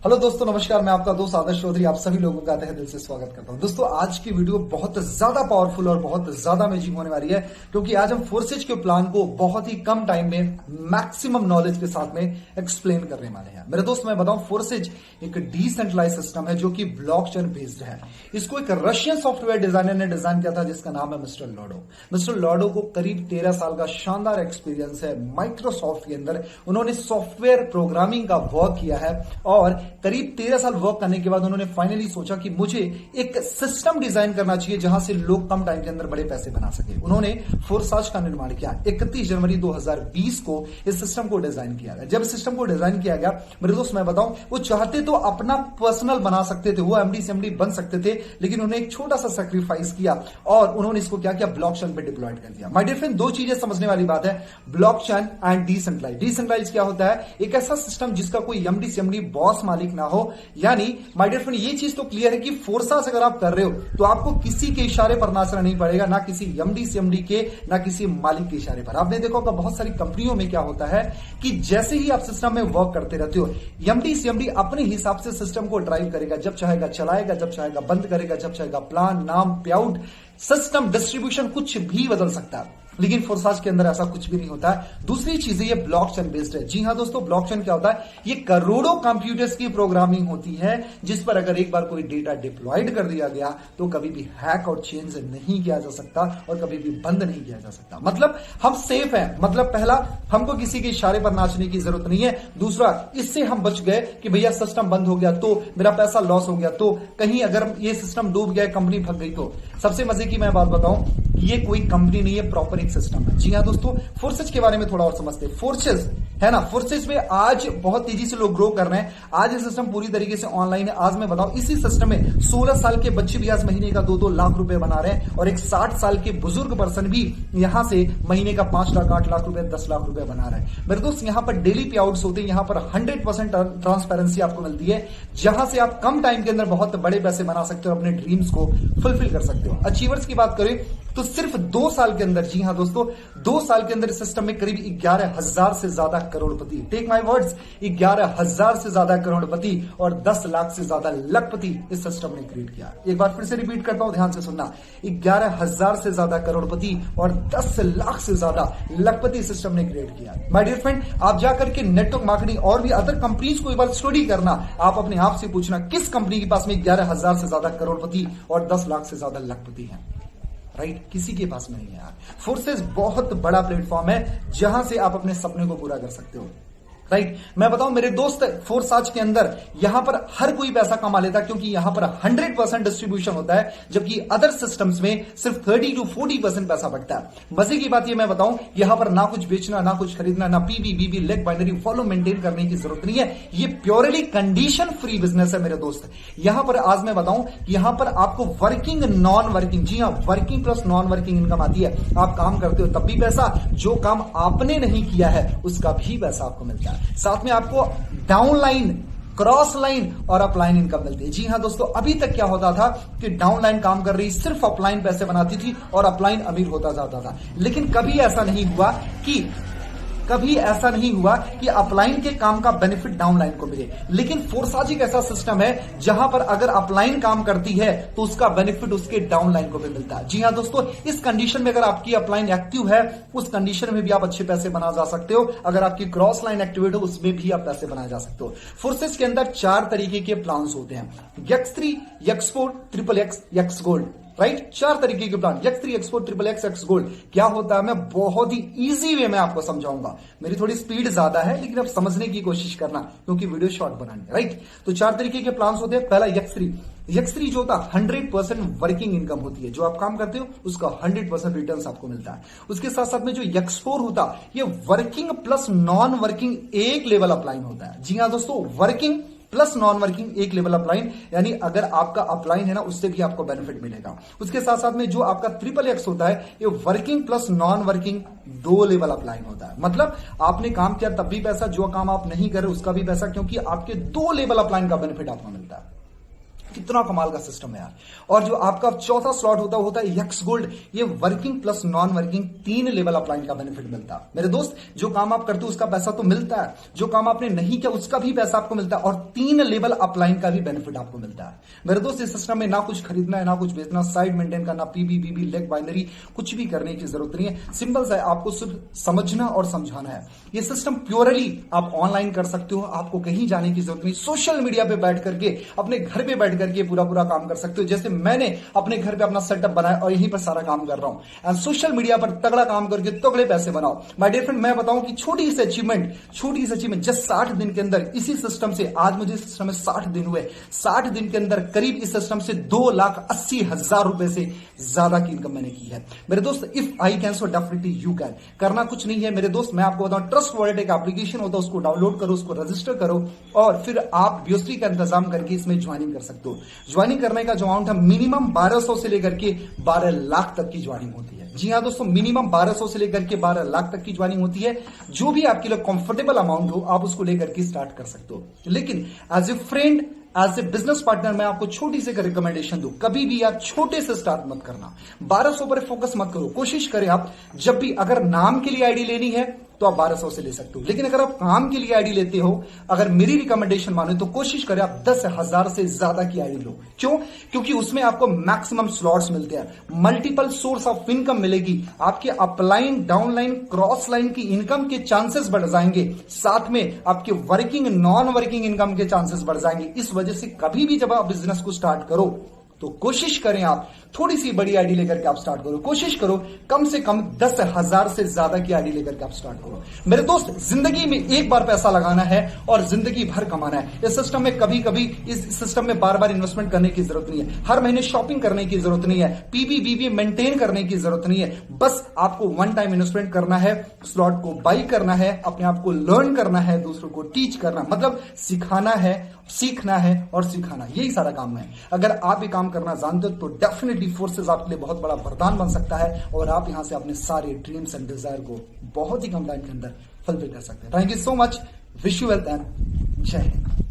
Hello दोस्तों, नमस्कार। मैं आपका दोस्त आदर्श चौधरी आप सभी लोगों का तहे दिल से स्वागत करता हूं। दोस्तों, आज की वीडियो बहुत ज्यादा पावरफुल और बहुत ज्यादा अमेजिंग होने वाली है, क्योंकि आज हम फोर्सेज के प्लान को बहुत ही कम टाइम में मैक्सिमम नॉलेज के साथ में एक्सप्लेन करने वाले हैं। मेरे दोस्त, मैं बताऊं, फोर्सेज एक डिसेंट्रलाइज सिस्टम है जो कि ब्लॉकचेन बेस्ड है। इसको एक रशियन सॉफ्टवेयर डिजाइनर ने डिजाइन किया था, जिसका नाम है मिस्टर लॉडो। मिस्टर लॉडो को करीब 13 साल का शानदार एक्सपीरियंस है माइक्रोसॉफ्ट के अंदर। उन्होंने सॉफ्टवेयर प्रोग्रामिंग का वर्क किया है और करीब 13 साल वर्क करने के बाद उन्होंने फाइनली सोचा कि मुझे एक सिस्टम डिजाइन करना चाहिए जहां से लोग कम टाइम के अंदर बड़े पैसे बना सके। उन्होंने फोर्साज का निर्माण किया। 31 जनवरी 2020 को इस सिस्टम को डिजाइन किया गया। जब सिस्टम को डिजाइन किया गया, मेरे दोस्त, मैं बताऊं, वो चाहते तो अपना पर्सनल बना सकते थे, वो एमडी सीएमडी बन सकते थे, लेकिन उन्होंने एक छोटा सा सैक्रिफाइस किया और उन्होंने इसको क्या किया, ब्लॉकचेन पे डिप्लॉयड कर दिया। माय डियर फ्रेंड, दो चीजें समझने वाली बात है, ब्लॉकचेन एंड डिसेंट्रलाइज। डिसेंट्रलाइज क्या होता है? एक ऐसा सिस्टम जिसका कोई एमडी सीएमडी बॉस मालिक ना हो। यानी माय डियर फ्रेंड, ये चीज तो क्लियर है कि फोर्सास अगर आप कर रहे हो तो आपको किसी के इशारे पर नाचना नहीं पड़ेगा, ना किसी एमडी सीएमडी के, ना किसी मालिक के इशारे पर। आपने देखा होगा बहुत सारी कंपनियों में क्या होता है कि जैसे ही आप सिस्टम में वर्क करते रहते हो, एमडी सीएमडी अपने हिसाब से सिस्टम को ड्राइव करेगा। जब चाहेगा चलाएगा, जब चाहेगा बंद करेगा, जब चाहेगा प्लान, नाम, पे आउट, सिस्टम डिस्ट्रीब्यूशन कुछ भी बदल सकता है। लेकिन फोर्साज के अंदर ऐसा कुछ भी नहीं होता है। दूसरी चीज ये ब्लॉकचेन बेस्ड है। जी हां दोस्तों, ब्लॉकचेन क्या होता है? ये करोड़ों कंप्यूटर्स की प्रोग्रामिंग होती है, जिस पर अगर एक बार कोई डेटा डिप्लॉयड कर दिया गया तो कभी भी हैक और चेंज नहीं किया जा सकता और कभी भी बंद नहीं किया जा सकता। मतलब हम सेफ हैं। मतलब पहला, हमको किसी के इशारे पर नाचने की जरूरत नहीं है। दूसरा, इससे हम बच गए कि भैया सिस्टम बंद हो गया तो मेरा पैसा लॉस हो गया, तो कहीं अगर ये सिस्टम डूब गया, कंपनी भग गई तो। सबसे मजे की मैं बात बताऊं, ये कोई कंपनी नहीं है, प्रॉपर एक सिस्टम है। जी हां दोस्तों, फोर्सेज के बारे में थोड़ा और समझते हैं। फोर्सेज है ना, फोर्सेज में आज बहुत तेजी से लोग ग्रो कर रहे हैं। आज ये सिस्टम पूरी तरीके से ऑनलाइन है। आज मैं बताऊं, इसी सिस्टम में 16 साल के बच्चे भी आज महीने का 2-2 लाख रुपए बना रहे हैं और एक 60 साल के बुजुर्ग पर्सन भी यहां से महीने का 5 लाख, 8 लाख रुपए, 10 लाख रुपए बना रहे हैं। मेरे दोस्त, यहां पर डेली पे आउट्स होते हैं। यहां पर 100% ट्रांसपेरेंसी आपको मिलती है, जहां से आप कम टाइम के अंदर बहुत बड़े पैसे बना सकते हो, अपने ड्रीम्स को फुलफिल कर सकते हो। अचीवर्स की बात करें तो सिर्फ 2 साल के अंदर, जी हां दोस्तों, 2 साल के अंदर इस सिस्टम में करीब 11,000 से ज्यादा करोड़पति, टेक माय वर्ड्स, 11,000 से ज्यादा करोड़पति और 10 लाख से ज्यादा लखपति इस सिस्टम ने क्रिएट किया। एक बार फिर से रिपीट करता हूं, ध्यान से सुनना, 11,000 से ज्यादा करोड़पति और 10 लाख से ज्यादा लखपति सिस्टम ने क्रिएट किया। माय डियर फ्रेंड, आप जाकर के नेटवर्क मार्केटिंग और भी अदर कंपनीज को एक बार स्टडी करना। आप अपने आप से पूछना, किस कंपनी के पास में 11,000 से ज्यादा करोड़पति और 10 लाख से ज्यादा लखपति हैं? राइट, किसी के पास में नहीं है यार। फोर्सेज बहुत बड़ा प्लेटफॉर्म है जहां से आप अपने सपने को पूरा कर सकते हो। राइट, मैं बताऊं मेरे दोस्त, फोर्साज के अंदर यहां पर हर कोई पैसा कमा लेता है, क्योंकि यहां पर 100% डिस्ट्रीब्यूशन होता है, जबकि अदर सिस्टम्स में सिर्फ 30 to 40% पैसा बचता है। मजे की बात ये मैं बताऊं, यहां पर ना कुछ बेचना, ना कुछ खरीदना, ना पीवी बीबी लेग बाइनरी फॉलो मेंटेन करने की जरूरत नहीं है। ये प्योरली कंडीशन फ्री बिजनेस है मेरे दोस्त। यहां पर आज मैं बताऊं, यहां पर आपको वर्किंग, नॉन वर्किंग, जी हां, working plus non working income आती है। आप काम करते हो तब भी पैसा, जो काम आपने नहीं किया है उसका भी पैसा आपको मिलता है। साथ में आपको डाउनलाइन, क्रॉस लाइन और अपलाइन इनकम मिलती है। जी हां दोस्तों, अभी तक क्या होता था कि डाउनलाइन काम कर रही सिर्फ अपलाइन पैसे बनाती थी और अपलाइन अमीर होता जाता था। लेकिन कभी ऐसा नहीं हुआ कि अपलाइन के काम का बेनिफिट डाउनलाइन को मिले। लेकिन फोर्साज एक ऐसा सिस्टम है जहां पर अगर अपलाइन काम करती है तो उसका बेनिफिट उसके डाउनलाइन को भी मिलता है। जी हां दोस्तों, इस कंडीशन में अगर आपकी अपलाइन एक्टिव है, उस कंडीशन में भी आप अच्छे पैसे बना जा सकते हो। अगर आपकी क्रॉस लाइन एक्टिवेट हो, उसमें भी आप पैसे बनाए जा सकते हो। फोर्सेज के अंदर 4 तरीके के प्लान्स होते हैं, X3, X4, XXX, X gold. Right, 4 तरीके के plan, X3, X4, XXX, X gold. क्या होता है, मैं बहुत ही इजी वे में आपको समझाऊंगा। मेरी थोड़ी स्पीड ज्यादा है, लेकिन आप समझने की कोशिश करना, क्योंकि वीडियो शॉर्ट बनानी है। राइट, तो 4 तरीके के प्लान्स होते हैं। पहला X3। X3 जो होता है 100% वर्किंग इनकम होती है। जो आप काम करते हो उसका 100% रिटर्न्स आपको मिलता है। उसके साथ साथ में जो X4 होता है, ये वर्किंग प्लस नॉन वर्किंग एक लेवल अपलाइन होता है। जी हां दोस्तों, वर्किंग प्लस नॉन वर्किंग एक लेवल अपलाइन, यानी अगर आपका अपलाइन है ना, उससे भी आपको बेनिफिट मिलेगा। उसके साथ साथ में जो आपका XXX होता है, ये working plus non working 2 level upline होता है। मतलब आपने काम किया तब भी पैसा, जो काम आप नहीं कर रहे उसका भी पैसा, क्योंकि आपके 2 लेवल अपलाइन का बेनिफिट आपको मिलता है। कितना कमाल का सिस्टम है यार। और जो आपका चौथा स्लॉट होता है यक्स गोल्ड। ये working plus non working 3 level upline का बेनिफिट मिलता है। मेरे दोस्त, जो काम आप करते हो उसका पैसा तो मिलता है, जो काम आपने नहीं किया उसका भी पैसा आपको मिलता है, और 3 लेवल अपलाइन का भी बेनिफिट आपको मिलता है। मेरे दोस्त, इस सिस्टम में ना कुछ खरीदना है, ना कुछ बेचना, साइड मेंटेन करना, पीबी बीबी लेग बाइनरी कुछ भी करने की जरूरत नहीं है। सिंपल सा है, आपको सिर्फ समझना और समझाना है। ये सिस्टम प्योरली आप ऑनलाइन कर सकते हो, आपको कहीं जाने की जरूरत नहीं। सोशल मीडिया पे बैठ करके, अपने घर पे बैठ करके पूरा काम कर सकते हो। जैसे मैंने अपने घर पे अपना सेटअप बनाया और यहीं पर सारा काम कर रहा हूं। एंड सोशल मीडिया पर तगड़ा काम करके तगड़े पैसे बनाओ। माय डियर फ्रेंड, मैं बताऊं कि छोटी सी अचीवमेंट जस्ट 60 दिन के अंदर इसी सिस्टम से, आज मुझे इस सिस्टम में 60 दिन हुए, 60 दिन के अंदर करीब इस सिस्टम से 2,80,000 रुपए से ज्यादा की इनकम मैंने की है। मेरे दोस्त, if I can so definitely you can. करना कुछ नहीं है मेरे दोस्त, मैं आपको बताऊं, ट्रस्ट वॉलेट एक एप्लीकेशन होता है, उसको डाउनलोड करो, उसको रजिस्टर करो और फिर आप बीओसी का इंतजाम करके इसमें ज्वाइनिंग कर सकते हो। ज्वाइनिंग करने का जो अमाउंट है मिनिमम 1200 से लेकर के 12 लाख तक की ज्वाइनिंग होती है। जी हाँ दोस्तों, मिनिमम 1200 से लेकर के 12 लाख तक की ज्वाइनिंग होती है। जो भी आपके लिए कंफर्टेबल अमाउंट हो आप उसको लेकर के स्टार्ट कर सकते हो। लेकिन as a friend, as a business partner, मैं आपको छोटी सी रिकमेंडेशन दूं, कभी भी आप छोटे से स्टार्ट मत करना। 1200 पर फोकस मत करो। कोशिश करें आप जब भी, अगर नाम के लिए आईडी लेनी है तो आप 1200 से ले सकते हो, लेकिन अगर आप काम के लिए आईडी लेते हो, अगर मेरी रिकमेंडेशन मानो तो कोशिश करें आप 10,000 से ज्यादा की आईडी लो। क्यों? क्योंकि उसमें आपको मैक्सिमम स्लॉट्स मिलते हैं, मल्टीपल सोर्स ऑफ इनकम मिलेगी, आपके अपलाइन, डाउनलाइन, क्रॉस लाइन की इनकम के चांसेस बढ़ जाएंगे, साथ में आपके वर्किंग, नॉन वर्किंग इनकम के चांसेस बढ़ जाएंगे। इस वजह से कभी भी जब आप बिजनेस को स्टार्ट करो तो कोशिश करें आप थोड़ी सी बड़ी आईडी लेकर के आप स्टार्ट करो। कोशिश करो कम से कम 10,000 से ज्यादा की आईडी लेकर के आप स्टार्ट करो। मेरे दोस्त, जिंदगी में एक बार पैसा लगाना है और जिंदगी भर कमाना है। इस सिस्टम में कभी कभी, इस सिस्टम में बार बार इन्वेस्टमेंट करने की जरूरत नहीं है, हर महीने शॉपिंग करने की जरूरत नहीं है, पीबी बीबी मेंटेन करने की जरूरत नहीं है। बस आपको वन टाइम इन्वेस्टमेंट करना है, स्लॉट को बाई करना है, अपने आप को लर्न करना है, दूसरों को टीच करना, मतलब सिखाना है, सीखना है और सिखाना, यही सारा काम है। अगर आप ये काम करना जानते हो तो डेफिनेटली फोर्सेस आपके लिए बहुत बड़ा वरदान बन सकता है और आप यहां से अपने सारे ड्रीम्स एंड डिजायर को बहुत ही कम टाइम के अंदर फुलफिल कर सकते हैं। Thank you so much, wish you wealth and जय हिंद।